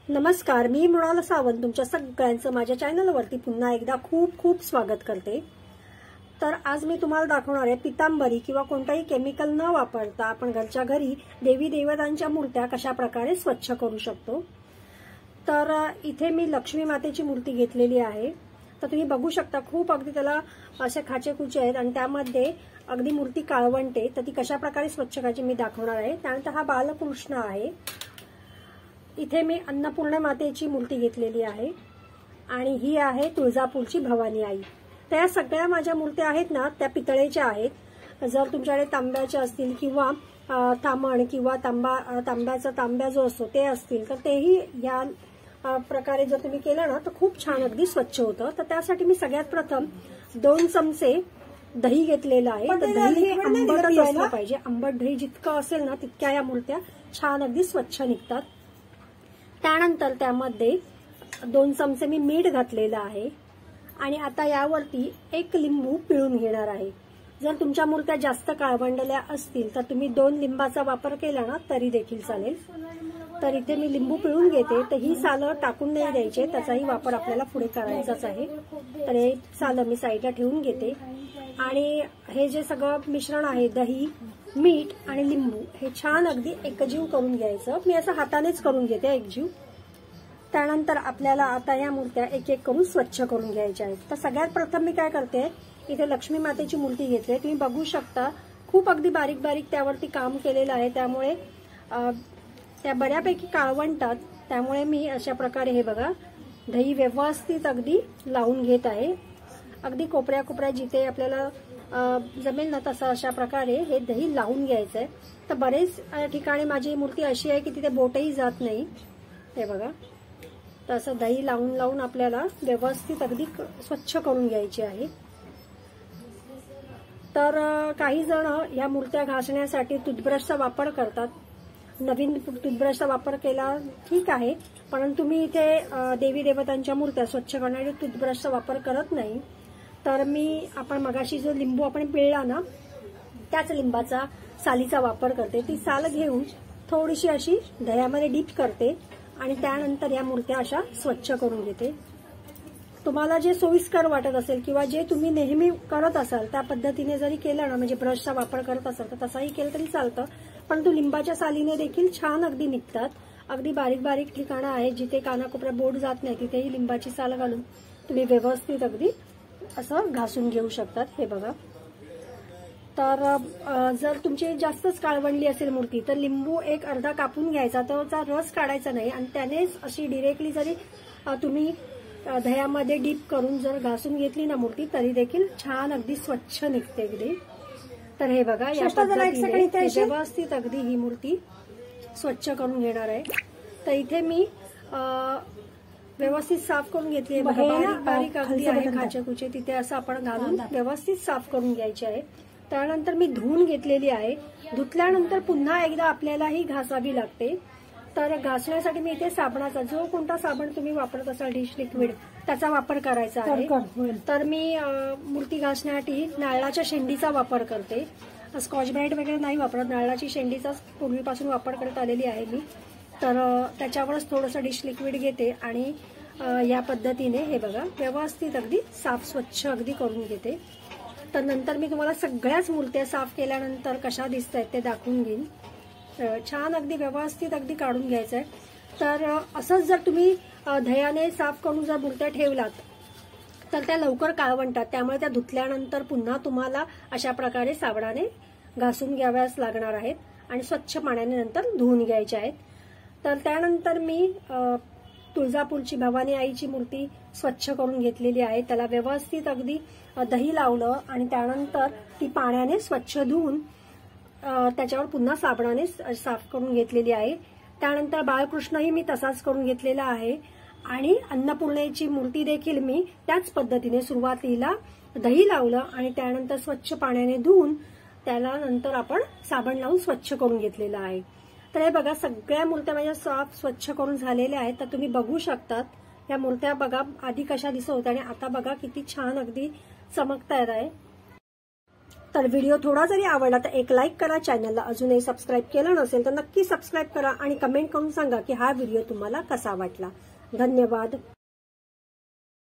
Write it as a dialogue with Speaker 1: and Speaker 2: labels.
Speaker 1: नमस्कार, मी मृणाल सावंत तुमच्या सगळ्यांचं माझ्या चॅनलवरती पुन्हा एकदा खूप खूप स्वागत करते। तर आज मी तुम्हाला दाखवणार आहे पितांबरी किंवा कोणताही केमिकल न वापरता आपण घरच्या घरी देवी देवतांच्या मूर्त्या कशा प्रकारे स्वच्छ करू शकतो। तर इथे मी लक्ष्मी मातेची मूर्ती घेतलेली आहे। तर तुम्ही बघू शकता खूप अगदी त्याला असे खाचेकुचे आहेत आणि त्यामध्ये अगदी मूर्ती काळवंटे, तर ती कशा प्रकारे स्वच्छ करायची मी दाखवणार आहे। त्यानंतर हा बालकृष्ण आहे। इथे मी अन्नपूर्णा मातेची मूर्ती घेतलेली आहे आणि ही आहे तुळजापूरची भवानी आई। त्या सगळ्या माझ्या मूर्त्या आहेत ना त्या पितळेच्या आहेत। जर तुमच्याकडे तांब्याच्या असतील किंवा तामण किंवा तांब्या जो असतो ते असतील तर तेही या प्रकारे जर तुम्ही केलं ना तर खूप छान अगदी स्वच्छ होतं। तर त्यासाठी मी सगळ्यात प्रथम 2 चमचे दही घेतलेलं आहे। तर दही आंबटच असलं पाहिजे, आंबट दही जितकं असेल ना तितक्या या मूर्त्या छान अगदी स्वच्छ निघतात। त्यानंतर त्यामध्ये 2 चमचे मी मीठ घातलेलं आहे आणि आता यावरती 1 लिंबू पिळून घेणार आहे। जर तुमच्या मूर्त्या जास्त काळवंडल्या असतील तर तुम्ही 2 लिंबाचा वापर केला ना तरी देखील चालेल। तर इथे मी लिंबू पिळून घेते। तर ही सालं टाकून नाही द्यायचे, त्याचाही वापर आपल्याला पुढे करायचाच आहे। तर हे सालं मी साईडला ठेवून घेते आणि हे जे सगळं मिश्रण आहे दही, मीठ आणि लिंबू हे छान अगदी एकजीव करून घ्यायचं। मी असं हातानेच करून घेते एकजीव। त्यानंतर आपल्याला आता या मूर्त्या एक एक करून स्वच्छ करून घ्यायच्या आहेत। तर सगळ्यात प्रथम मी काय करते, इथे लक्ष्मी मातेची मूर्ती घेतली। तुम्ही बघू शकता खूप अगदी बारीक बारीक त्यावरती काम केलेलं आहे, त्यामुळे त्या बऱ्यापैकी काळवंटात। त्यामुळे मी अशा प्रकारे हे बघा दही व्यवस्थित अगदी लावून घेत आहे। अगदी कोपऱ्या कोपऱ्या जिथे आपल्याला जमेल ना तसं अशा प्रकारे हे दही लावून घ्यायचंय। तर बरेच ठिकाणी माझी मूर्ती अशी आहे की तिथे बोटही जात नाही, हे बघा। तसं दही लावून लावून आपल्याला व्यवस्थित अगदी स्वच्छ करून घ्यायची आहे। तर काही जण या मूर्त्या घासण्यासाठी टूथब्रशचा वापर करतात। नवीन टूथब्रशचा वापर केला ठीक आहे, परंतु मी इथे देवी देवतांच्या मूर्त्या स्वच्छ करण्यासाठी टूथब्रशचा वापर करत नाही। तर आपण मगाशी जो लिंबू आपण पिळला ना त्याच लिंबाचा सालीचा वापर करते। ती साल घेऊन थोडीशी अशी दह्यामध्ये डीप करते आणि त्यानंतर या मूर्त्या अशा स्वच्छ करून घेते। तुम्हाला जे सोयीस्कर वाटत असेल किंवा जे तुम्ही नेहमी करत असाल त्या पद्धतीने जरी केलं ना, म्हणजे ब्रशचा वापर करत असाल तर तसाही केलं तरी चालतं, परंतु लिंबाच्या सालीने देखील छान अगदी निघतात। अगदी बारीक बारीक ठिकाणं आहेत जिथे कानाकोपऱ्या बोट जात नाही तिथेही लिंबाची साल घालून तुम्ही व्यवस्थित अगदी असं घासून घेऊ शकतात, हे बघा। तर जर तुमची जास्तच काळवंडली असेल मूर्ती तर लिंबू एक अर्धा कापून घ्यायचा, त्याचा रस काढायचा नाही आणि त्यानेच अशी डिरेक्टली जरी तुम्ही दह्यामध्ये डीप करून जर घासून घेतली ना मूर्ती तरी देखील छान अगदी स्वच्छ निघते अगदी। तर हे बघा या पद्धतीने व्यवस्थित अगदी ही मूर्ती स्वच्छ करून घेणार आहे। तर इथे मी व्यवस्थित साफ करून घेतली आहे, बारीक बारीक अगदी आहे खाचेकुचे, तिथे असं आपण घालून व्यवस्थित साफ करून घ्यायचे आहे। त्यानंतर मी धुवून घेतलेली आहे। धुतल्यानंतर पुन्हा एकदा आपल्याला ही घासावी लागते। तर घासण्यासाठी मी इथे साबणाचा, जो कोणता साबण तुम्ही वापरत असाल डिश लिक्विड त्याचा वापर करायचा आहे। तर मी मूर्ती घासण्यासाठी नारळाच्या शेंडीचा वापर करते। स्कॉच ब्राईट वगैरे नाही वापरत, नारळाची शेंडीचा पूर्वीपासून वापर करत आलेली आहे मी। तर त्याच्यावरच थोडंसं डिश लिक्विड घेते आणि या पद्धतीने हे बघा व्यवस्थित अगदी साफ स्वच्छ अगदी करून घेते। तर नंतर मी तुम्हाला सगळ्याच मूर्त्या साफ केल्यानंतर कशा दिसत आहेत ते दाखवून घेईन। छान अगदी व्यवस्थित अगदी काढून घ्यायचंय। तर असंच जर तुम्ही दह्याने साफ करून जर मूर्त्या ठेवलात तर त्या लवकर काळवंटात, त्यामुळे त्या धुतल्यानंतर पुन्हा तुम्हाला अशा प्रकारे साबणाने घासून घ्याव्यास लागणार आहेत आणि स्वच्छ पाण्याने नंतर धुवून घ्यायच्या आहेत। तर त्यानंतर मी तुळजापूरची भवानी आईची मूर्ती स्वच्छ करून घेतलेली आहे। त्याला व्यवस्थित अगदी दही लावलं आणि त्यानंतर ती पाण्याने स्वच्छ धुवून त्याच्यावर पुन्हा साबणाने साफ करून घेतलेली आहे। त्यानंतर बाळकृष्णही मी तसाच करून घेतलेला आहे आणि अन्नपूर्णेची मूर्ती देखील मी त्याच पद्धतीने सुरुवातीला दही लावलं आणि त्यानंतर स्वच्छ पाण्याने धुवून त्याला नंतर आपण साबण लावून स्वच्छ करून घेतलेलं आहे। तर हे बघा सगळ्या मूर्त्या माझ्या साफ स्वच्छ करून झालेल्या आहेत। तर तुम्ही बघू शकतात या मूर्त्या बघा आधी कशा दिसत होत्या आणि आता बघा किती छान अगदी चमकतायत आहे। तर व्हिडिओ थोडा जरी आवडला तर एक लाईक करा, चॅनलला अजूनही सबस्क्राईब केलं नसेल तर नक्की सबस्क्राईब करा आणि कमेंट करून सांगा की हा व्हिडिओ तुम्हाला कसा वाटला। धन्यवाद।